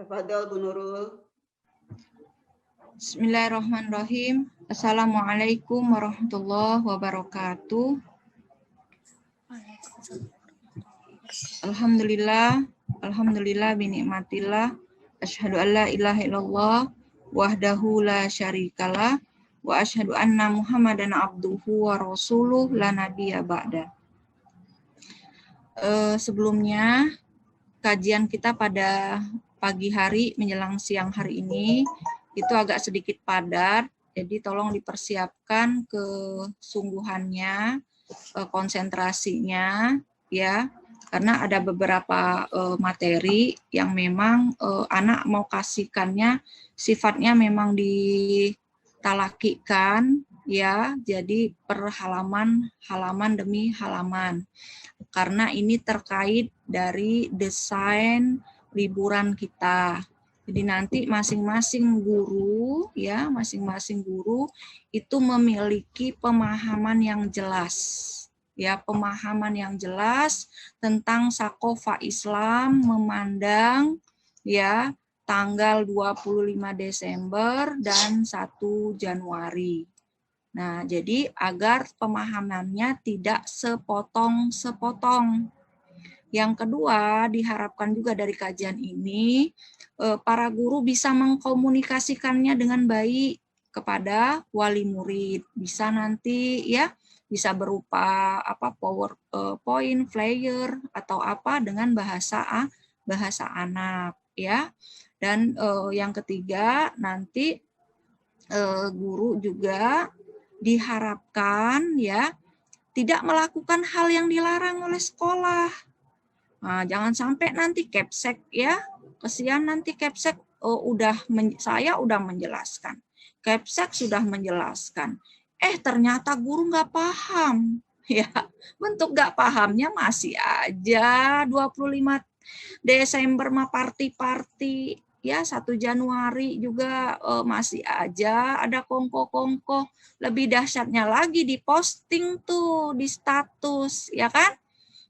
Tafadhol Bu Nurul. Bismillahirrahmanirrahim. Assalamualaikum warahmatullahi wabarakatuh. Alhamdulillah binikmatillah. Asyhadu an la ilaha illallah wahdahu la syarikalah wa asyhadu anna Muhammadan abduhu wa rasuluh la nabiyya ba'da. Sebelumnya kajian kita pada pagi hari menjelang siang hari ini itu agak sedikit padat, jadi tolong dipersiapkan kesungguhannya, konsentrasinya ya, karena ada beberapa materi yang memang anak mau kasihkannya sifatnya memang ditalakikan ya, jadi per halaman demi halaman, karena ini terkait dari desain liburan kita. Jadi nanti masing-masing guru itu memiliki pemahaman yang jelas. Ya, pemahaman yang jelas tentang Sakofa Islam memandang ya tanggal 25 Desember dan 1 Januari. Nah, jadi agar pemahamannya tidak sepotong-sepotong. Yang kedua, diharapkan juga dari kajian ini, para guru bisa mengkomunikasikannya dengan baik kepada wali murid. Bisa nanti ya, bisa berupa PowerPoint, flyer, atau apa dengan bahasa anak ya. Dan yang ketiga, nanti guru juga diharapkan ya tidak melakukan hal yang dilarang oleh sekolah. Nah, jangan sampai nanti Kepsek ya, kesian nanti Kepsek saya udah menjelaskan, Kepsek sudah menjelaskan, ternyata guru nggak paham, ya bentuk nggak pahamnya masih aja 25 Desember mah party-party, ya 1 Januari juga masih aja ada kongko-kongko, lebih dahsyatnya lagi di posting tuh di status, ya kan?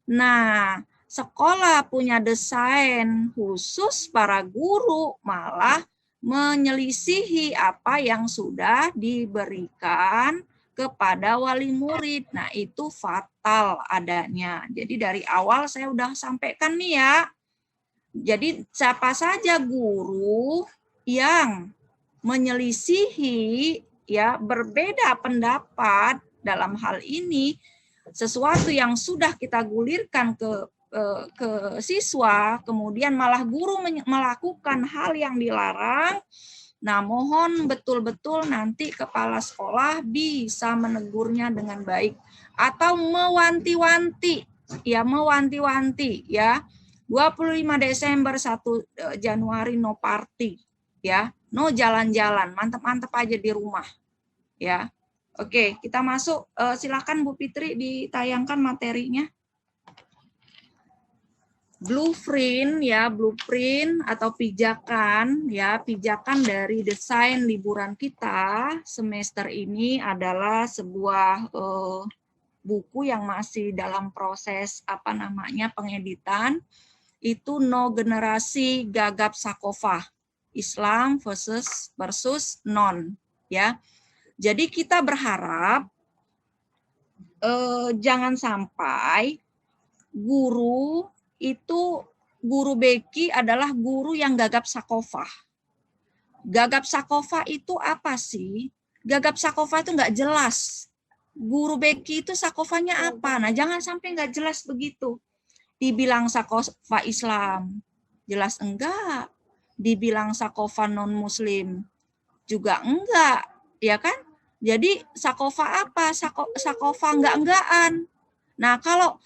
Nah, sekolah punya desain khusus para guru malah menyelisihi apa yang sudah diberikan kepada wali murid. Nah, itu fatal adanya. Jadi dari awal saya udah sampaikan nih ya. Jadi siapa saja guru yang menyelisihi ya berbeda pendapat dalam hal ini, sesuatu yang sudah kita gulirkan ke siswa, kemudian malah guru melakukan hal yang dilarang, nah mohon betul-betul nanti kepala sekolah bisa menegurnya dengan baik atau mewanti-wanti ya, 25 Desember 1 Januari no party ya, no jalan-jalan, mantap-mantap aja di rumah ya. Oke, kita masuk, silakan Bu Fitri ditayangkan materinya. Blueprint atau pijakan dari desain liburan kita semester ini adalah sebuah buku yang masih dalam proses pengeditan. Itu No Generasi Gagap Sakofa, Islam versus non ya. Jadi kita berharap jangan sampai guru Beki adalah guru yang gagap sakofah. Gagap sakofah itu apa sih? Gagap sakofah itu nggak jelas. Guru Beki itu sakofahnya apa? Nah, jangan sampai nggak jelas begitu. Dibilang sakofah Islam, jelas enggak. Dibilang sakofah non-Muslim, juga enggak. Ya kan? Jadi sakofah apa? Sakofah enggak-enggaan. Nah, kalau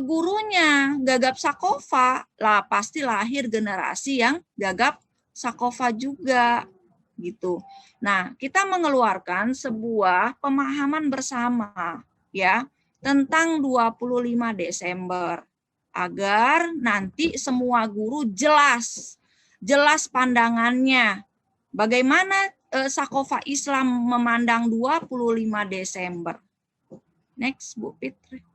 gurunya gagap sakofa, lah pasti lahir generasi yang gagap sakofa juga, gitu. Nah, kita mengeluarkan sebuah pemahaman bersama, ya, tentang 25 Desember, agar nanti semua guru jelas pandangannya, bagaimana sakofa Islam memandang 25 Desember. Next, Bu Fitri.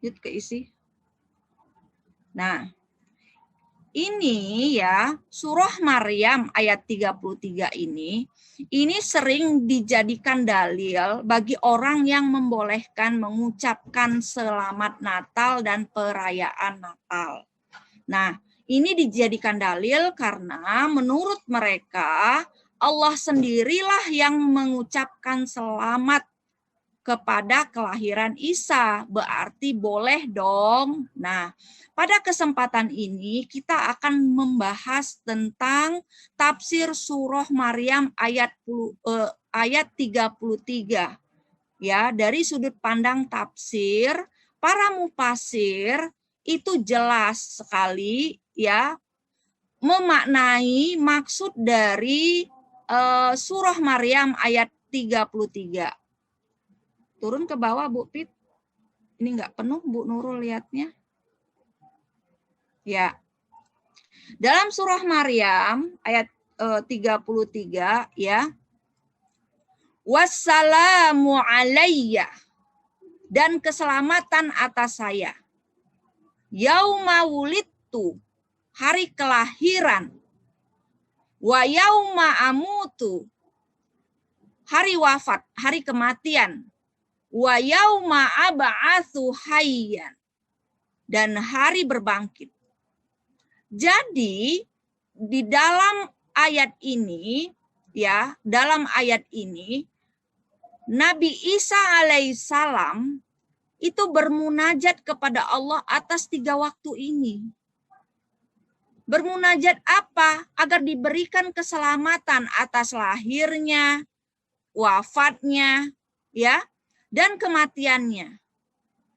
Yuk keisi. Nah, ini ya, surah Maryam ayat 33 ini sering dijadikan dalil bagi orang yang membolehkan mengucapkan selamat Natal dan perayaan Natal. Nah, ini dijadikan dalil karena menurut mereka Allah sendirilah yang mengucapkan selamat kepada kelahiran Isa, berarti boleh dong. Nah, pada kesempatan ini kita akan membahas tentang tafsir surah Maryam ayat 33. Ya, dari sudut pandang tafsir, para mufasir itu jelas sekali ya memaknai maksud dari surah Maryam ayat 33. Turun ke bawah, Bu Pit. Ini enggak penuh, Bu Nurul lihatnya. Ya. Dalam surah Maryam ayat 33 ya. Wassalamu alayya, dan keselamatan atas saya. Yauma wulidtu, hari kelahiran. Wa yauma amutu, hari wafat, hari kematian. Wa yauma ab'atsu hayyan, dan hari berbangkit. Jadi di dalam ayat ini ya, dalam ayat ini Nabi Isa alaihissalam itu bermunajat kepada Allah atas 3 waktu ini. Bermunajat apa? Agar diberikan keselamatan atas lahirnya, wafatnya, ya, dan kematiannya.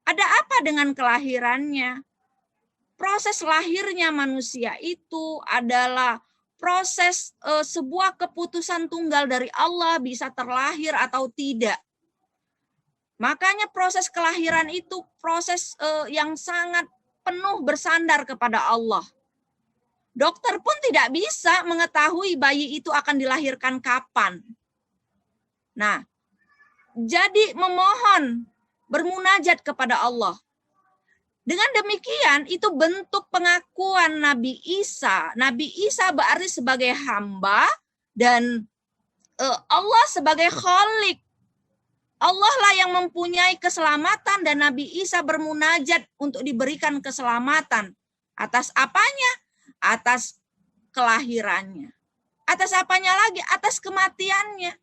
Ada apa dengan kelahirannya? Proses lahirnya manusia itu adalah proses sebuah keputusan tunggal dari Allah, bisa terlahir atau tidak. Makanya proses kelahiran itu proses yang sangat penuh bersandar kepada Allah. Dokter pun tidak bisa mengetahui bayi itu akan dilahirkan kapan. Nah, jadi memohon, bermunajat kepada Allah. Dengan demikian itu bentuk pengakuan Nabi Isa. Nabi Isa berarti sebagai hamba dan Allah sebagai Khalik. Allah lah yang mempunyai keselamatan dan Nabi Isa bermunajat untuk diberikan keselamatan. Atas apanya? Atas kelahirannya. Atas apanya lagi? Atas kematiannya.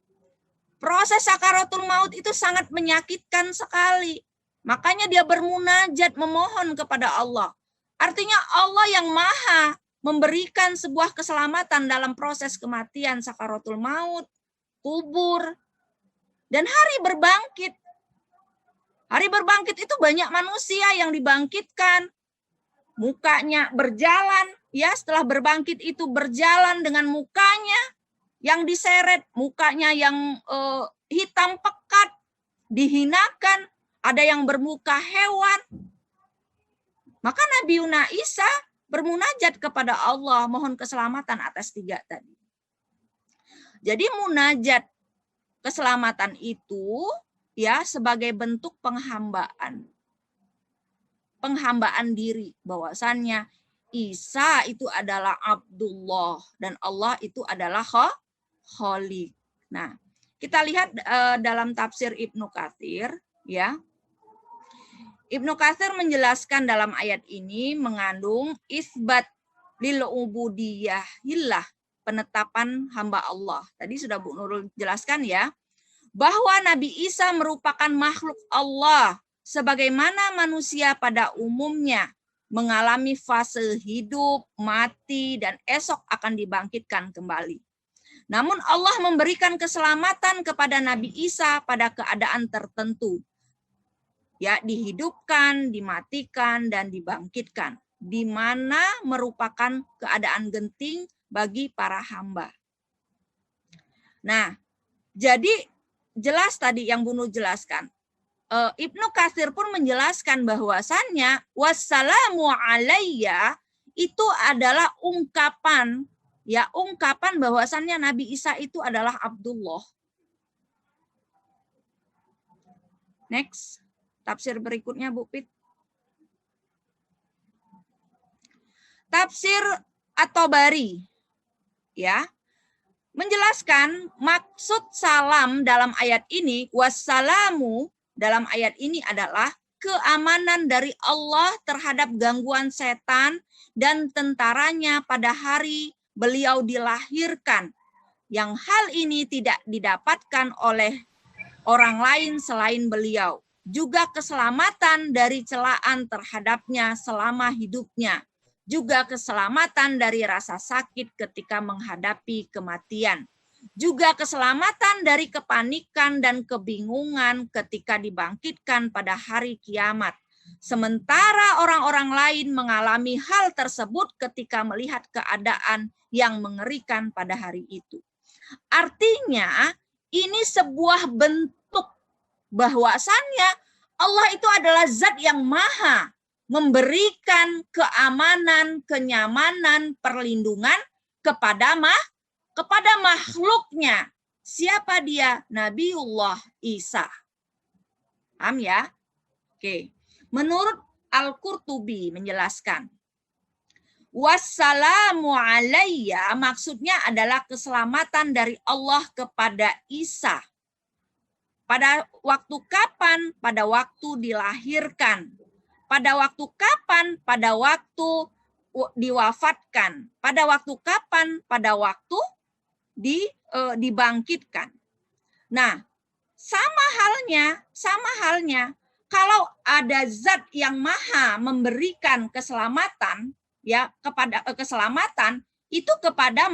Proses sakaratul maut itu sangat menyakitkan sekali. Makanya dia bermunajat, memohon kepada Allah. Artinya Allah yang maha memberikan sebuah keselamatan dalam proses kematian, sakaratul maut, kubur, dan hari berbangkit. Hari berbangkit itu banyak manusia yang dibangkitkan. Mukanya berjalan, ya, setelah berbangkit itu berjalan dengan mukanya yang diseret, mukanya yang hitam pekat, dihinakan, ada yang bermuka hewan. Maka Nabi Isa bermunajat kepada Allah, mohon keselamatan atas 3 tadi. Jadi munajat keselamatan itu ya sebagai bentuk penghambaan. Penghambaan diri, bahwasannya Isa itu adalah Abdullah dan Allah itu adalah Khalik. Nah, kita lihat dalam tafsir Ibnu Katsir ya. Ibnu Katsir menjelaskan dalam ayat ini mengandung isbat lil ubudiyahillah, penetapan hamba Allah. Tadi sudah Bu Nurul jelaskan ya, bahwa Nabi Isa merupakan makhluk Allah sebagaimana manusia pada umumnya mengalami fase hidup, mati, dan esok akan dibangkitkan kembali. Namun Allah memberikan keselamatan kepada Nabi Isa pada keadaan tertentu. Ya, dihidupkan, dimatikan, dan dibangkitkan, di mana merupakan keadaan genting bagi para hamba. Nah, jadi jelas tadi yang Bu Nur jelaskan. Ibnu Katsir pun menjelaskan bahwasannya wassalamu alayya itu adalah ungkapan, ya, ungkapan bahwasannya Nabi Isa itu adalah Abdullah. Next. Tafsir berikutnya Bu Pit. Tafsir At-Tabari ya menjelaskan maksud salam dalam ayat ini, wassalamu dalam ayat ini adalah keamanan dari Allah terhadap gangguan setan dan tentaranya pada hari beliau dilahirkan, yang hal ini tidak didapatkan oleh orang lain selain beliau. Juga keselamatan dari celaan terhadapnya selama hidupnya. Juga keselamatan dari rasa sakit ketika menghadapi kematian. Juga keselamatan dari kepanikan dan kebingungan ketika dibangkitkan pada hari kiamat. Sementara orang-orang lain mengalami hal tersebut ketika melihat keadaan yang mengerikan pada hari itu. Artinya, ini sebuah bentuk bahwasannya Allah itu adalah zat yang maha memberikan keamanan, kenyamanan, perlindungan kepada makhluknya. Siapa dia? Nabiullah Isa. Paham ya? Oke. Menurut Al-Qurtubi menjelaskan, wassalamu alayya maksudnya adalah keselamatan dari Allah kepada Isa. Pada waktu kapan? Pada waktu dilahirkan. Pada waktu kapan? Pada waktu diwafatkan. Pada waktu kapan? Pada waktu dibangkitkan. Nah, sama halnya kalau ada zat yang maha memberikan keselamatan ya kepada keselamatan itu kepada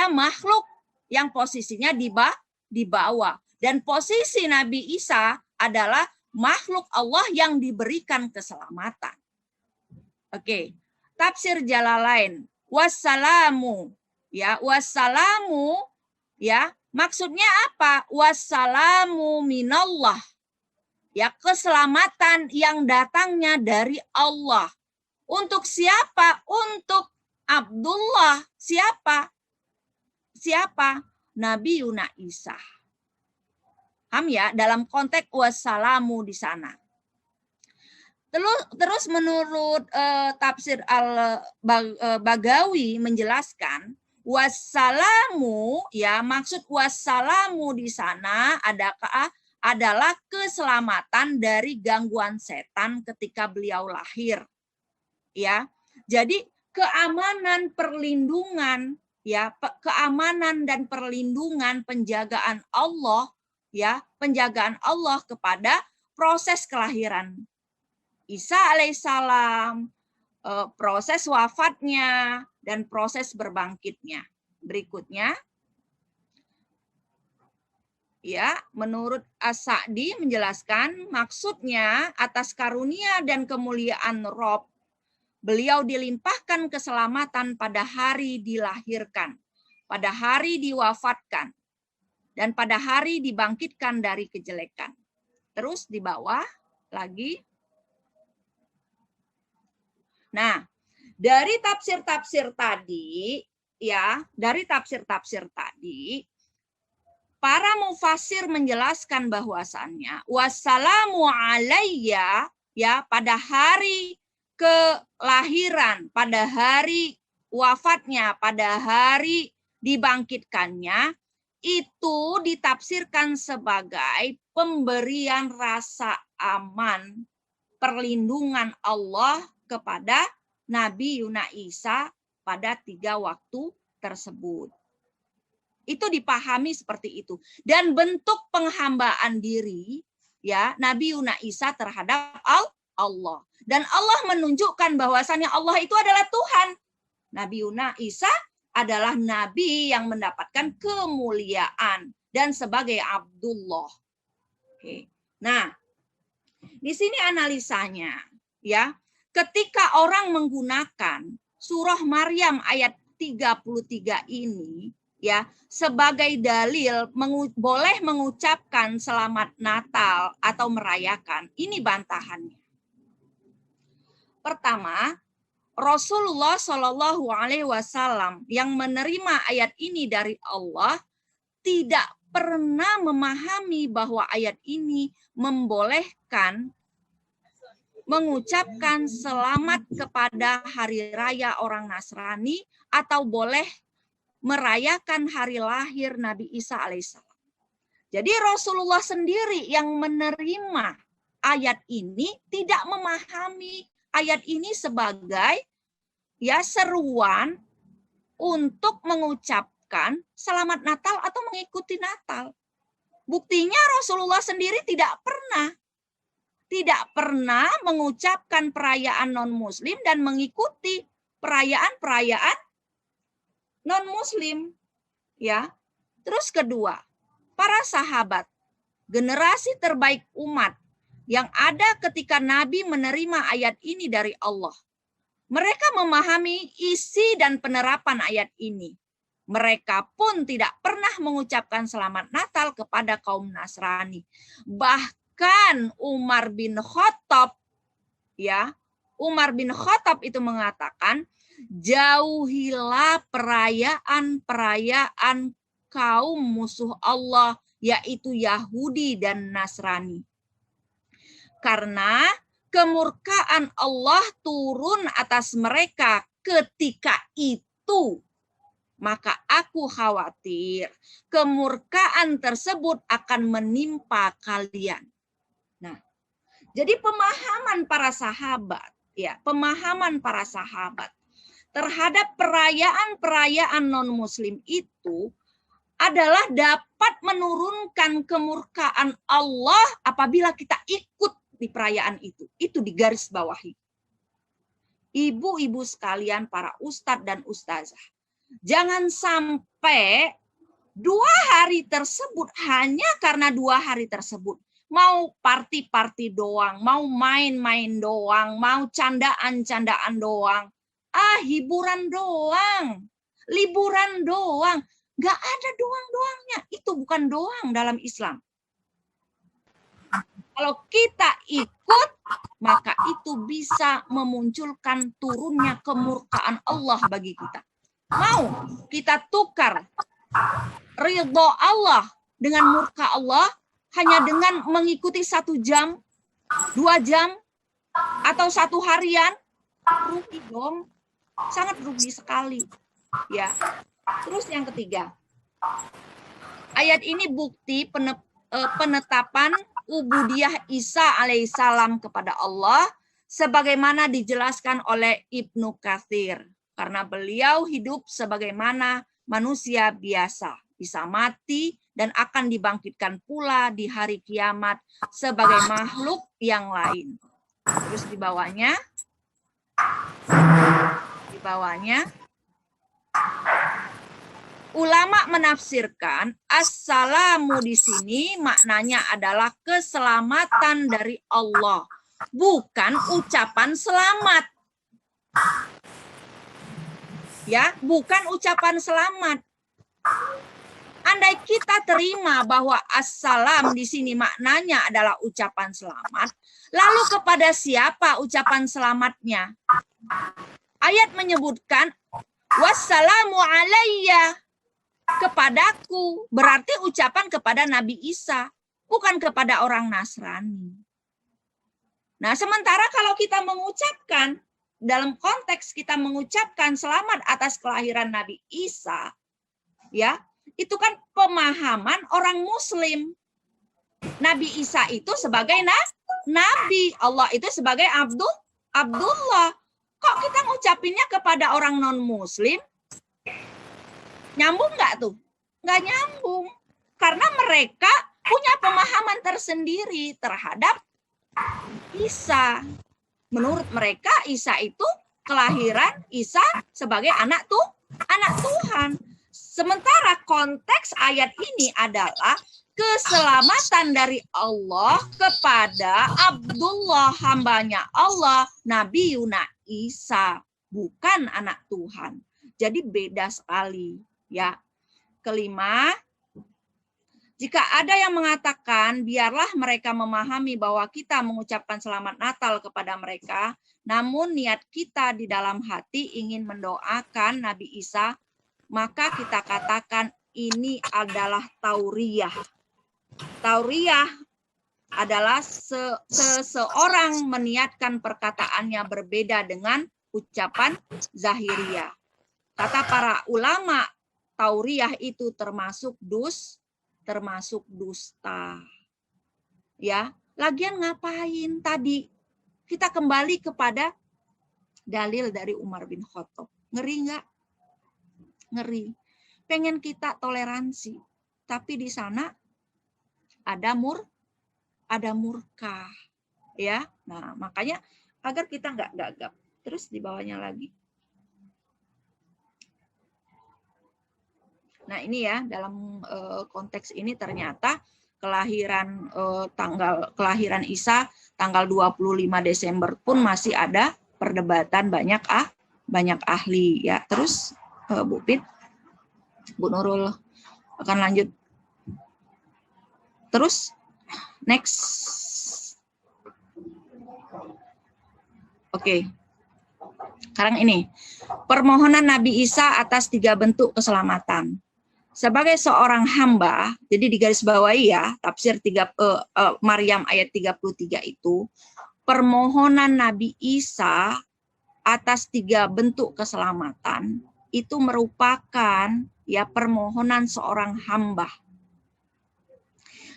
makhluk yang posisinya di bawah, dan posisi Nabi Isa adalah makhluk Allah yang diberikan keselamatan. Oke. Tafsir Jalalain, wassalamu ya, wassalamu ya, maksudnya apa? Wassalamu minallah. Ya, keselamatan yang datangnya dari Allah. Untuk siapa? Untuk Abdullah. Siapa? Nabi Yuna Isa. Paham ya? Dalam konteks wassalamu di sana. Terus menurut tafsir Al-Bagawi menjelaskan wassalamu ya, maksud wassalamu di sana adalah keselamatan dari gangguan setan ketika beliau lahir. Ya. Jadi keamanan, perlindungan ya, keamanan dan perlindungan penjagaan Allah ya, penjagaan Allah kepada proses kelahiran Isa alaihissalam, proses wafatnya, dan proses berbangkitnya. Berikutnya, ya, menurut As-Sa'di menjelaskan maksudnya atas karunia dan kemuliaan Rob, beliau dilimpahkan keselamatan pada hari dilahirkan, pada hari diwafatkan, dan pada hari dibangkitkan dari kejelekan. Terus di bawah lagi. Nah, dari tafsir-tafsir tadi, ya, dari tafsir-tafsir tadi, para mufassir menjelaskan bahwasannya wassalamu alayya ya, pada hari kelahiran, pada hari wafatnya, pada hari dibangkitkannya, itu ditafsirkan sebagai pemberian rasa aman, perlindungan Allah kepada Nabi Yuna Isa pada 3 waktu tersebut. Itu dipahami seperti itu. Dan bentuk penghambaan diri ya Nabi Yuna Isa terhadap Allah. Dan Allah menunjukkan bahwasannya Allah itu adalah Tuhan. Nabi Yuna Isa adalah nabi yang mendapatkan kemuliaan dan sebagai Abdullah. Oke. Nah, di sini analisanya ya. Ketika orang menggunakan surah Maryam ayat 33 ini ya sebagai dalil boleh mengucapkan selamat Natal atau merayakan, ini bantahannya. Pertama, Rasulullah Shallallahu Alaihi Wasallam yang menerima ayat ini dari Allah tidak pernah memahami bahwa ayat ini membolehkan mengucapkan selamat kepada hari raya orang Nasrani atau boleh merayakan hari lahir Nabi Isa alaihissalam. Jadi Rasulullah sendiri yang menerima ayat ini tidak memahami ayat ini sebagai ya seruan untuk mengucapkan selamat Natal atau mengikuti Natal. Buktinya Rasulullah sendiri tidak pernah mengucapkan perayaan non-muslim dan mengikuti perayaan-perayaan non-muslim. Ya. Terus kedua, para sahabat, generasi terbaik umat yang ada ketika Nabi menerima ayat ini dari Allah. Mereka memahami isi dan penerapan ayat ini. Mereka pun tidak pernah mengucapkan selamat Natal kepada kaum Nasrani. Bahkan Umar bin Khattab, ya, Umar bin Khattab itu mengatakan, jauhilah perayaan-perayaan kaum musuh Allah, yaitu Yahudi dan Nasrani. Karena kemurkaan Allah turun atas mereka ketika itu. Maka aku khawatir kemurkaan tersebut akan menimpa kalian. Nah, jadi pemahaman para sahabat, ya, pemahaman para sahabat terhadap perayaan-perayaan non-muslim itu adalah dapat menurunkan kemurkaan Allah apabila kita ikut di perayaan itu. Itu digarisbawahi. Ibu-ibu sekalian, para ustadz dan ustazah, jangan sampai 2 hari tersebut hanya karena 2 hari tersebut mau party-party doang, mau main-main doang, mau candaan-candaan doang, hiburan doang, liburan doang. Gak ada doang-doangnya. Itu bukan doang dalam Islam. Kalau kita ikut, maka itu bisa memunculkan turunnya kemurkaan Allah bagi kita. Mau kita tukar ridho Allah dengan murka Allah hanya dengan mengikuti 1 jam, 2 jam, atau 1 harian, rugi dong. Sangat rugi sekali. Ya. Terus yang ketiga, ayat ini bukti penetapan ubudiyah Isa alaihissalam kepada Allah sebagaimana dijelaskan oleh Ibnu Katsir. Karena beliau hidup sebagaimana manusia biasa, bisa mati dan akan dibangkitkan pula di hari kiamat sebagai makhluk yang lain. Terus di bawahnya ulama menafsirkan assalamu di sini maknanya adalah keselamatan dari Allah, bukan ucapan selamat. Ya, bukan ucapan selamat. Andai kita terima bahwa assalam di sini maknanya adalah ucapan selamat, lalu kepada siapa ucapan selamatnya? Ayat menyebutkan wassalamu alayya, kepadaku, berarti ucapan kepada Nabi Isa, bukan kepada orang Nasrani. Nah, sementara kalau kita mengucapkan, dalam konteks kita mengucapkan selamat atas kelahiran Nabi Isa, ya, itu kan pemahaman orang Muslim. Nabi Isa itu sebagai Nabi, Allah itu sebagai Abdullah. Kok kita ngucapinnya kepada orang non-Muslim? Nyambung nggak tuh? Nggak nyambung. Karena mereka punya pemahaman tersendiri terhadap Isa. Menurut mereka Isa itu kelahiran Isa sebagai anak Tuhan. Sementara konteks ayat ini adalah keselamatan dari Allah kepada Abdullah, hambanya Allah, Nabi Yuna Isa, bukan anak Tuhan. Jadi beda sekali. Ya, kelima, jika ada yang mengatakan biarlah mereka memahami bahwa kita mengucapkan selamat Natal kepada mereka, namun niat kita di dalam hati ingin mendoakan Nabi Isa, maka kita katakan ini adalah tauriyah. Tauriyah adalah seseorang meniatkan perkataannya berbeda dengan ucapan zahiriyah. Kata para ulama, tauriyah itu termasuk dusta. Ya, lagian ngapain tadi? Kita kembali kepada dalil dari Umar bin Khattab. Ngeri nggak? Ngeri. Pengen kita toleransi, tapi di sana ada murka, ya. Nah, makanya agar kita nggak gagap. Terus di bawahnya lagi. Nah, ini ya, dalam konteks ini ternyata kelahiran Isa tanggal 25 Desember pun masih ada perdebatan banyak ahli ya. Terus Bu Pit, Bu Nurul akan lanjut. Terus next. Oke. Sekarang ini permohonan Nabi Isa atas 3 bentuk keselamatan. Sebagai seorang hamba, jadi digarisbawahi ya, tafsir Maryam ayat 33 itu, permohonan Nabi Isa atas 3 bentuk keselamatan itu merupakan ya permohonan seorang hamba.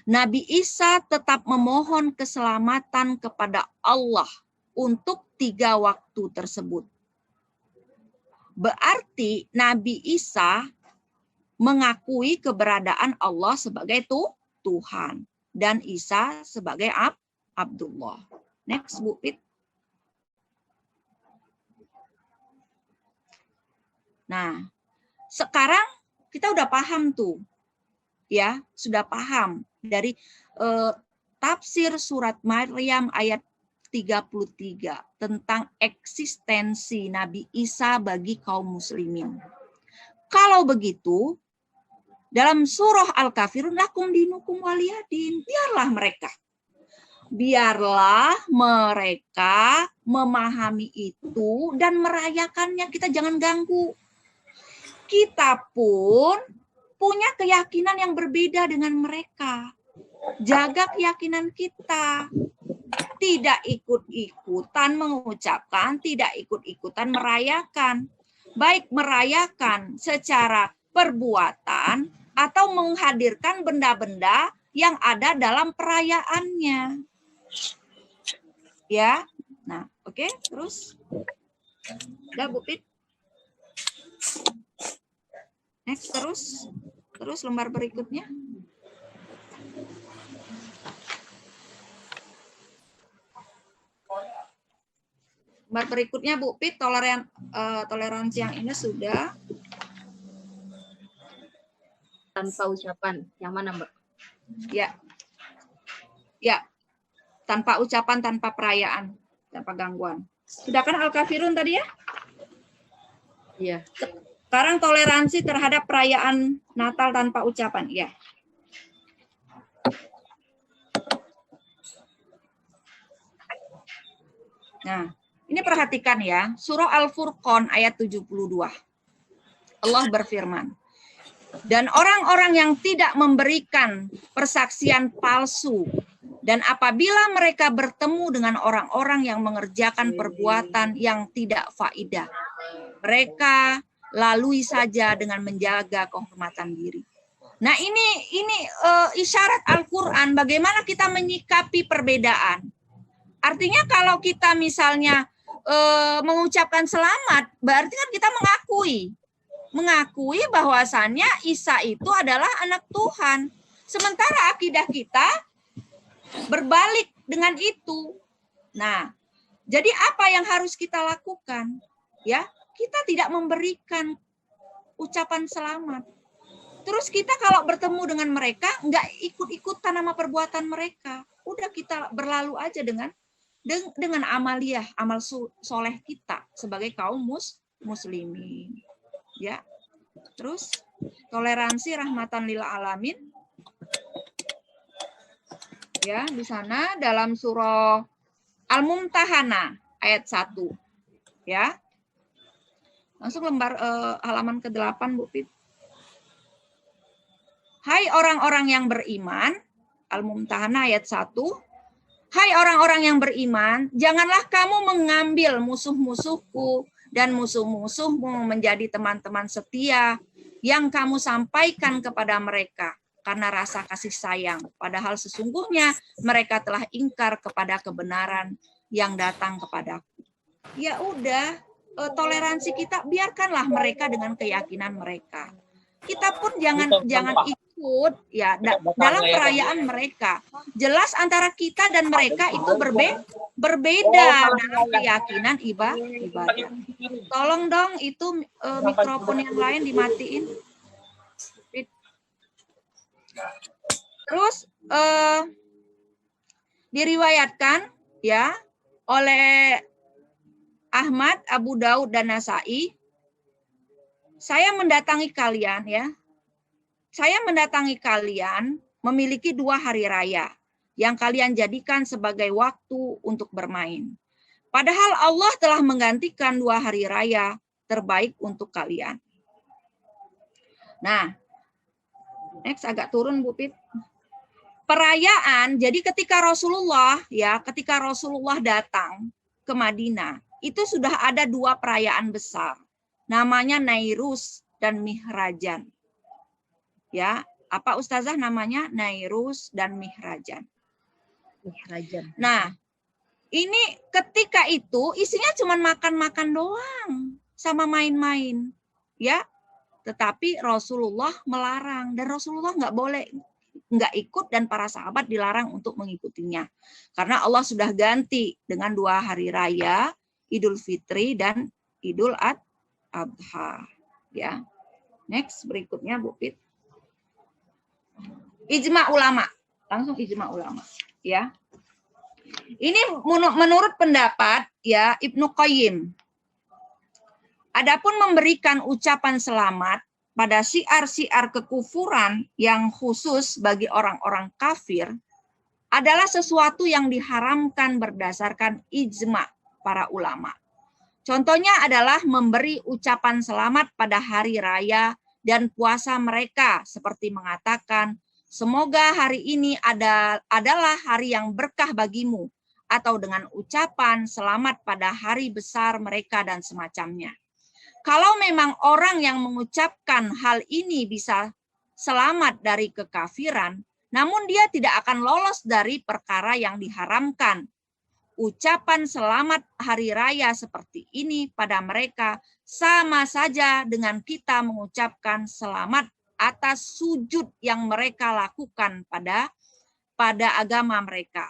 Nabi Isa tetap memohon keselamatan kepada Allah untuk 3 waktu tersebut. Berarti Nabi Isa mengakui keberadaan Allah sebagai Tuhan dan Isa sebagai Abdullah. Next, Bu Pit. Nah, sekarang kita udah paham tuh. Ya, sudah paham dari tafsir surat Maryam ayat 33 tentang eksistensi Nabi Isa bagi kaum muslimin. Kalau begitu, dalam surah Al-Kafirun, lakum dinukum waliyadin, biarlah mereka memahami itu dan merayakannya, kita jangan ganggu. Kita pun punya keyakinan yang berbeda dengan mereka. Jaga keyakinan kita. Tidak ikut-ikutan mengucapkan, tidak ikut-ikutan merayakan. Baik merayakan secara perbuatan atau menghadirkan benda-benda yang ada dalam perayaannya. Ya. Nah, oke, terus. Udah, Bu Pit. Next, terus lembar berikutnya. Lembar berikutnya, Bu Pit, toleransi yang ini sudah. Tanpa ucapan, yang mana, Mbak? Ya. Ya. Tanpa ucapan, tanpa perayaan, tanpa gangguan. Sudah kan Al-Kafirun tadi ya? Iya. Sekarang toleransi terhadap perayaan Natal tanpa ucapan. Ya. Nah, ini perhatikan ya. Surah Al-Furqan ayat 72. Allah berfirman. Dan orang-orang yang tidak memberikan persaksian palsu, dan apabila mereka bertemu dengan orang-orang yang mengerjakan perbuatan yang tidak faidah, mereka lalui saja dengan menjaga kehormatan diri. Nah, ini isyarat Al-Quran bagaimana kita menyikapi perbedaan. Artinya kalau kita misalnya mengucapkan selamat, berarti kan kita mengakui bahwasannya Isa itu adalah anak Tuhan. Sementara akidah kita berbalik dengan itu. Nah, jadi apa yang harus kita lakukan? Ya, kita tidak memberikan ucapan selamat. Terus kita kalau bertemu dengan mereka nggak ikut-ikutan sama perbuatan mereka. Udah kita berlalu aja dengan amaliyah, amal soleh kita sebagai kaum muslimin. Ya. Terus toleransi rahmatan lil alamin. Ya, di sana dalam surah Al-Mumtahanah ayat 1. Ya. Langsung lembar halaman ke-8, Bu Pit. Hai orang-orang yang beriman, Al-Mumtahanah ayat 1. Hai orang-orang yang beriman, janganlah kamu mengambil musuh-musuhku dan musuh-musuhmu menjadi teman-teman setia yang kamu sampaikan kepada mereka karena rasa kasih sayang. Padahal sesungguhnya mereka telah ingkar kepada kebenaran yang datang kepadaku. Ya udah, toleransi kita biarkanlah mereka dengan keyakinan mereka. Kita pun jangan ikut ya dalam perayaan mereka. Jelas antara kita dan mereka itu berbeda dalam keyakinan ibadah. Tolong dong itu mikrofon yang lain dimatiin. Terus diriwayatkan ya oleh Ahmad, Abu Daud dan Nasai, saya mendatangi kalian ya. Saya mendatangi kalian memiliki 2 hari raya yang kalian jadikan sebagai waktu untuk bermain. Padahal Allah telah menggantikan 2 hari raya terbaik untuk kalian. Nah, next agak turun Bu Pit. Perayaan, jadi ketika Rasulullah datang ke Madinah, itu sudah ada 2 perayaan besar. Namanya Nairus dan Mihrajan. Ya, apa Ustazah namanya? Nairus dan Mihrajan. Nah, ini ketika itu isinya cuma makan-makan doang sama main-main. Ya, tetapi Rasulullah melarang dan Rasulullah nggak ikut dan para sahabat dilarang untuk mengikutinya. Karena Allah sudah ganti dengan 2 hari raya, Idul Fitri dan Idul Adha. Ya. Next berikutnya Bu Pit. Ijma ulama. Langsung ijma ulama, ya. Ini menurut pendapat ya Ibnu Qayyim. Adapun memberikan ucapan selamat pada syiar-syiar kekufuran yang khusus bagi orang-orang kafir adalah sesuatu yang diharamkan berdasarkan ijma para ulama. Contohnya adalah memberi ucapan selamat pada hari raya dan puasa mereka seperti mengatakan, semoga hari ini adalah hari yang berkah bagimu, atau dengan ucapan selamat pada hari besar mereka dan semacamnya. Kalau memang orang yang mengucapkan hal ini bisa selamat dari kekafiran, namun dia tidak akan lolos dari perkara yang diharamkan. Ucapan selamat hari raya seperti ini pada mereka sama saja dengan kita mengucapkan selamat atas sujud yang mereka lakukan pada agama mereka.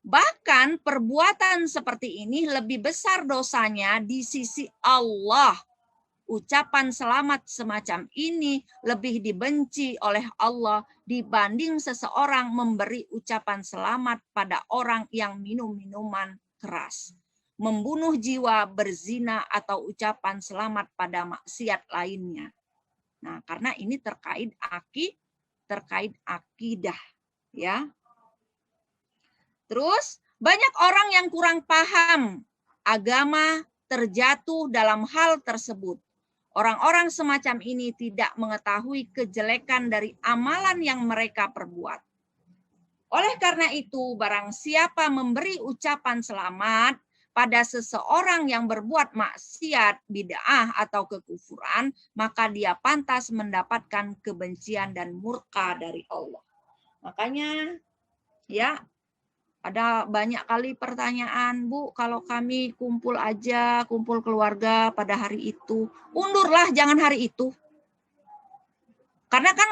Bahkan perbuatan seperti ini lebih besar dosanya di sisi Allah. Ucapan selamat semacam ini lebih dibenci oleh Allah dibanding seseorang memberi ucapan selamat pada orang yang minum minuman keras, membunuh jiwa, berzina, atau ucapan selamat pada maksiat lainnya. Nah, karena ini terkait akidah, ya. Terus banyak orang yang kurang paham agama terjatuh dalam hal tersebut. Orang-orang semacam ini tidak mengetahui kejelekan dari amalan yang mereka perbuat. Oleh karena itu, barang siapa memberi ucapan selamat pada seseorang yang berbuat maksiat, bid'ah, atau kekufuran, maka dia pantas mendapatkan kebencian dan murka dari Allah. Makanya, ya, ada banyak kali pertanyaan, Bu, kalau kami kumpul keluarga pada hari itu, undurlah, jangan hari itu. Karena kan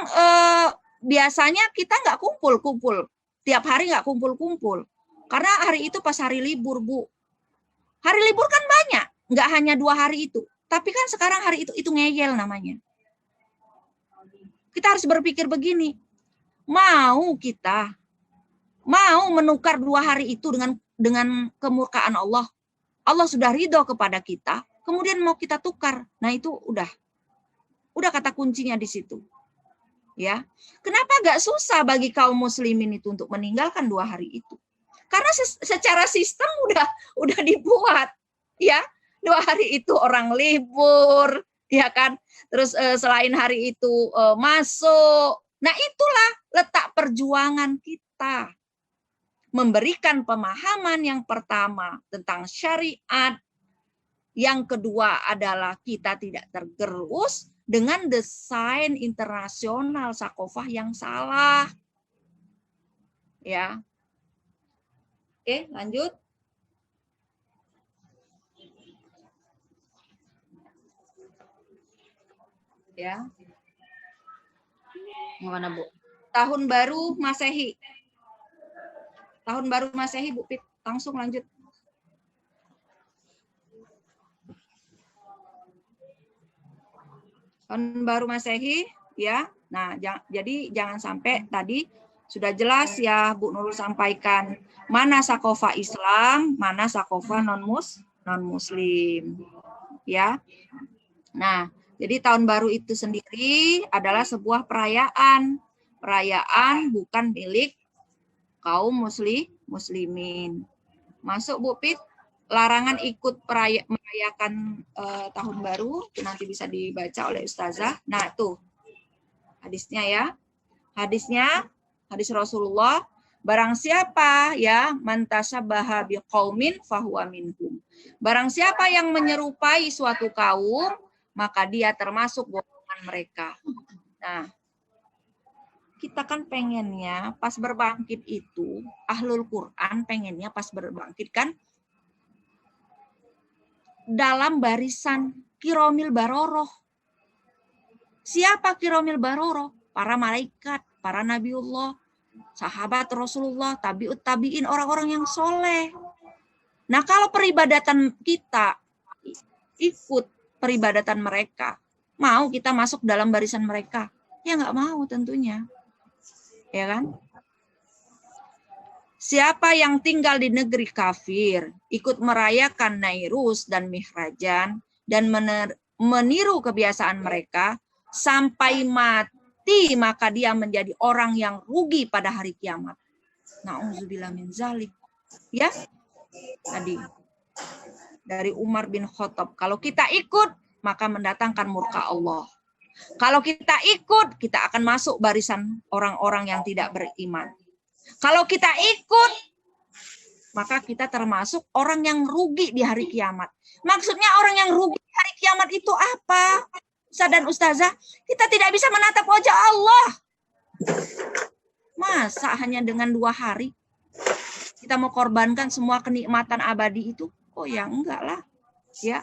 biasanya kita nggak kumpul-kumpul, tiap hari nggak kumpul-kumpul. Karena hari itu pas hari libur, Bu. Hari libur kan banyak, nggak hanya 2 hari itu. Tapi kan sekarang hari itu ngeyel namanya. Kita harus berpikir begini, mau menukar 2 hari itu dengan kemurkaan Allah. Allah sudah ridho kepada kita, kemudian mau kita tukar. Nah itu udah kata kuncinya di situ. Ya, kenapa gak susah bagi kaum muslimin itu untuk meninggalkan 2 hari itu? Karena secara sistem udah dibuat, ya. 2 hari itu orang libur, ya kan? Terus selain hari itu masuk. Nah itulah letak perjuangan kita. merata. Memberikan pemahaman yang pertama tentang syariat. Yang kedua adalah kita tidak tergerus dengan desain internasional sakofah yang salah. Ya. Oke, lanjut. Ya. Yang mana, Bu? Tahun baru Masehi. Tahun baru Masehi, Bu Pit. Langsung lanjut. Tahun baru Masehi, ya. Nah, jadi jangan sampai tadi sudah jelas ya Bu Nurul sampaikan mana sakofah Islam, mana sakofah non-Muslim, ya. Nah, jadi tahun baru itu sendiri adalah sebuah perayaan bukan milik kaum muslimin. Masuk Bu Pit. Larangan ikut merayakan tahun baru, itu nanti bisa dibaca oleh Ustazah. Nah, itu hadisnya ya. Hadis Rasulullah, barang siapa ya mantasyabaha biqaumin fahuwa minhum. Barang siapa yang menyerupai suatu kaum, maka dia termasuk golongan mereka. Nah, kita kan pengennya pas berbangkit itu, Ahlul Quran pengennya pas berbangkit kan dalam barisan Kiromil Baroroh. Siapa Kiromil Baroroh? Para malaikat, para nabiullah, sahabat Rasulullah, tabi'ut tabi'in, orang-orang yang soleh. Nah, kalau peribadatan kita ikut peribadatan mereka, mau kita masuk dalam barisan mereka? Ya nggak mau tentunya. Ya kan? Siapa yang tinggal di negeri kafir, ikut merayakan Nairus dan Mihrajan, dan meniru kebiasaan mereka, sampai mati, maka dia menjadi orang yang rugi pada hari kiamat. Na'udzubillah min zalik. Ya, tadi dari Umar bin Khattab. Kalau kita ikut, maka mendatangkan murka Allah. Kalau kita ikut, kita akan masuk barisan orang-orang yang tidak beriman. Kalau kita ikut, maka kita termasuk orang yang rugi di hari kiamat. Maksudnya orang yang rugi di hari kiamat itu apa? Ustaz dan Ustazah, kita tidak bisa menatap wajah Allah. Masa hanya dengan 2 hari kita mau korbankan semua kenikmatan abadi itu? Oh ya enggak lah. Ya.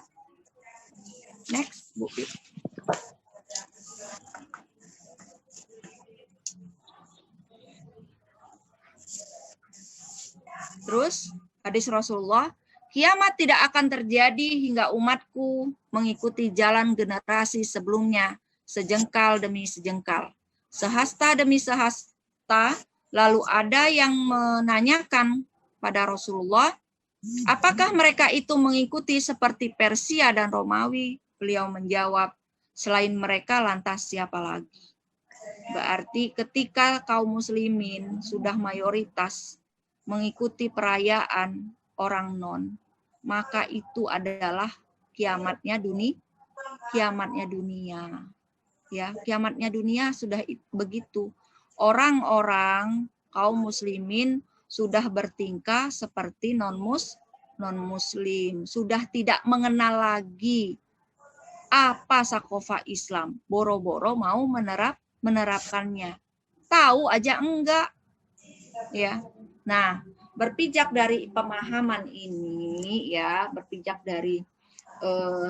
Next, Bu. Terus hadis Rasulullah, kiamat tidak akan terjadi hingga umatku mengikuti jalan generasi sebelumnya, sejengkal demi sejengkal, sehasta demi sehasta. Lalu ada yang menanyakan pada Rasulullah, apakah mereka itu mengikuti seperti Persia dan Romawi? Beliau menjawab, selain mereka lantas siapa lagi? Berarti ketika kaum muslimin sudah mayoritas mengikuti perayaan orang non, maka itu adalah kiamatnya dunia. Ya, kiamatnya dunia sudah begitu. Orang-orang kaum muslimin sudah bertingkah seperti non-muslim, sudah tidak mengenal lagi apa sakofah Islam. Boro-boro mau menerapkannya. Tahu aja enggak. Ya. Nah, berpijak dari pemahaman ini, ya, berpijak dari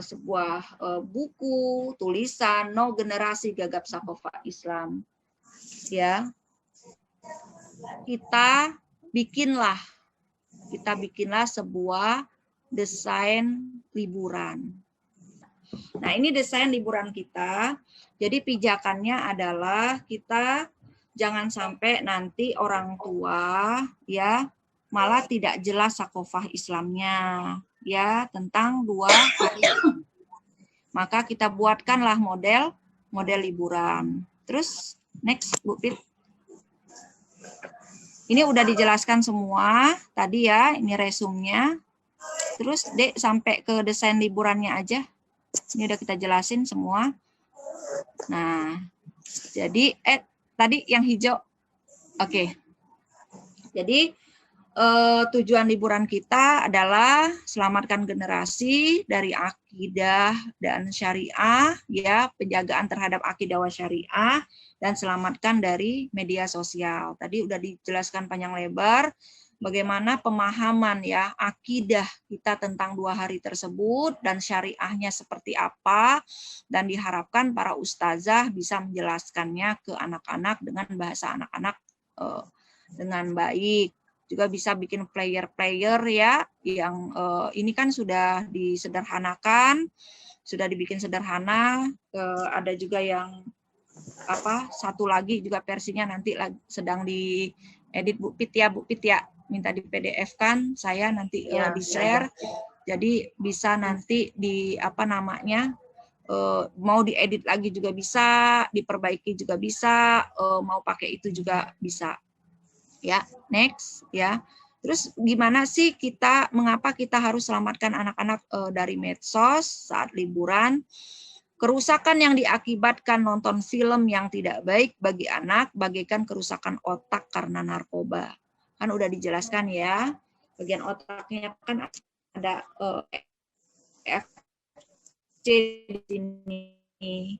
sebuah buku, tulisan, No Generasi Gagap Sakofah Islam, ya, kita bikinlah sebuah desain liburan. Nah, ini desain liburan kita. Jadi pijakannya adalah kita jangan sampai nanti orang tua ya malah tidak jelas sakofah Islamnya ya tentang 2 hari. Maka kita buatkanlah model liburan. Terus next Bu Pit. Ini udah dijelaskan semua tadi ya, ini resumnya. Terus Dek sampai ke desain liburannya aja. Ini udah kita jelasin semua. Nah, jadi tadi yang hijau. Oke. Jadi tujuan liburan kita adalah selamatkan generasi dari akidah dan syariah, ya, penjagaan terhadap akidah wa syariah, dan selamatkan dari media sosial. Tadi udah dijelaskan panjang lebar bagaimana pemahaman, ya, akidah kita tentang 2 hari tersebut dan syariahnya seperti apa, dan diharapkan para ustazah bisa menjelaskannya ke anak-anak dengan bahasa anak-anak dengan baik. Juga bisa bikin player-player, ya, yang ini kan sudah disederhanakan, sudah dibikin sederhana. Ada juga yang satu lagi juga versinya nanti sedang diedit Bu Pit ya, minta di PDF kan, saya nanti di share. Jadi bisa nanti di mau diedit lagi juga bisa, diperbaiki juga bisa, mau pakai itu juga bisa. Ya, next, ya. Terus gimana sih mengapa kita harus selamatkan anak-anak dari medsos saat liburan? Kerusakan yang diakibatkan nonton film yang tidak baik bagi anak bagaikan kerusakan otak karena narkoba. Kan udah dijelaskan, ya. Bagian otaknya kan ada FC di sini.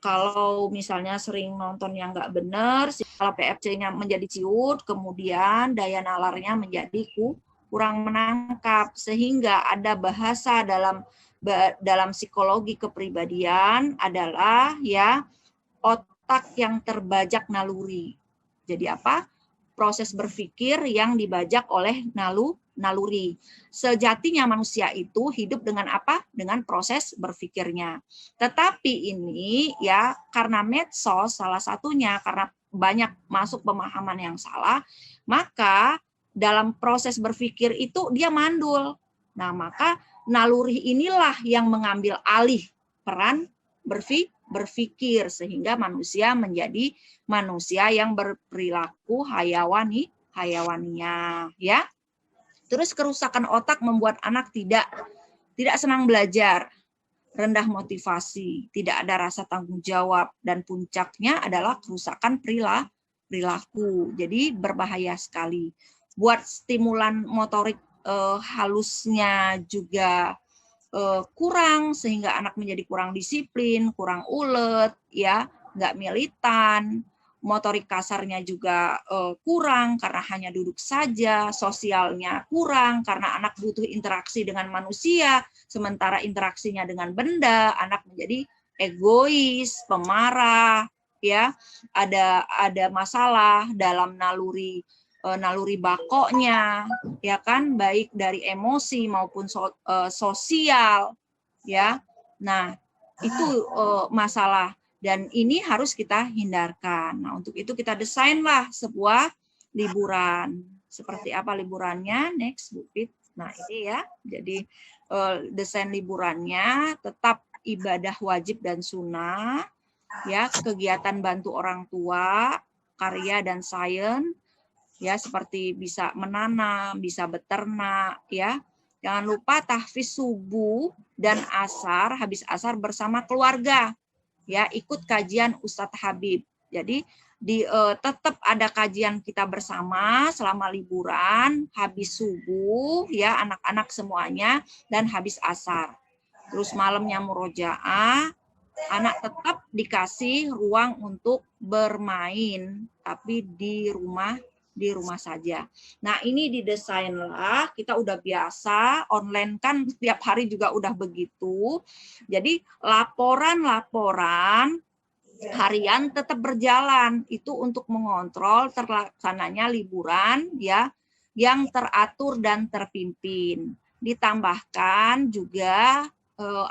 Kalau misalnya sering nonton yang nggak benar, kalau PFC-nya menjadi ciut, kemudian daya nalarnya menjadi kurang menangkap, sehingga ada bahasa dalam psikologi kepribadian adalah, ya, otak yang terbajak naluri. Jadi apa? Proses berpikir yang dibajak oleh naluri. Sejatinya manusia itu hidup dengan apa? Dengan proses berpikirnya. Tetapi ini, ya, karena medsos salah satunya, karena banyak masuk pemahaman yang salah, maka dalam proses berpikir itu dia mandul. Nah, maka naluri inilah yang mengambil alih peran berpikir sehingga manusia menjadi manusia yang berperilaku hayawaniah, ya. Terus kerusakan otak membuat anak tidak senang belajar, rendah motivasi, tidak ada rasa tanggung jawab, dan puncaknya adalah kerusakan perilaku. Jadi berbahaya sekali. Buat stimulan motorik halusnya juga kurang, sehingga anak menjadi kurang disiplin, kurang ulet, ya, nggak militan. Motorik kasarnya juga kurang karena hanya duduk saja, sosialnya kurang karena anak butuh interaksi dengan manusia, sementara interaksinya dengan benda, anak menjadi egois, pemarah, ya, ada masalah dalam naluri bakoknya, ya kan, baik dari emosi maupun sosial, ya. Nah, itu masalah. Dan ini harus kita hindarkan. Nah, untuk itu kita desainlah sebuah liburan. Seperti apa liburannya? Next, Bu Pit. Nah, ini, ya. Jadi desain liburannya tetap ibadah wajib dan sunnah, ya, kegiatan bantu orang tua, karya dan sains, ya, seperti bisa menanam, bisa beternak, ya. Jangan lupa tahfiz subuh dan asar, habis asar bersama keluarga. Ya, ikut kajian Ustadz Habib. Jadi tetap ada kajian kita bersama selama liburan, habis subuh, ya, anak-anak semuanya, dan habis asar. Terus malamnya murojaah, anak tetap dikasih ruang untuk bermain, tapi di rumah saja. Nah, ini didesainlah, kita udah biasa, online kan setiap hari juga udah begitu. Jadi laporan harian tetap berjalan, itu untuk mengontrol terlaksananya liburan, ya, yang teratur dan terpimpin. Ditambahkan juga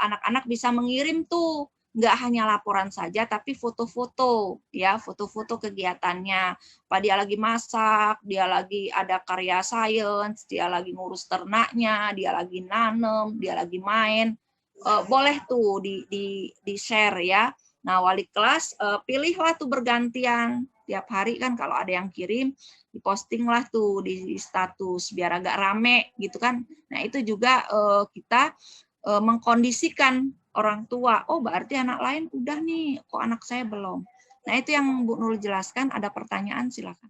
anak-anak bisa mengirim tuh, nggak hanya laporan saja, tapi foto-foto, ya, foto-foto kegiatannya. Pak, dia lagi masak, dia lagi ada karya sains, dia lagi ngurus ternaknya, dia lagi nanem, dia lagi main. Boleh tuh di share, ya. Nah, wali kelas pilihlah tuh bergantian. Tiap hari kan kalau ada yang kirim, dipostinglah tuh di status biar agak rame gitu kan. Nah, itu juga kita mengkondisikan orang tua, oh berarti anak lain udah nih, kok anak saya belum. Nah, itu yang Bu Nurul jelaskan. Ada pertanyaan, silakan.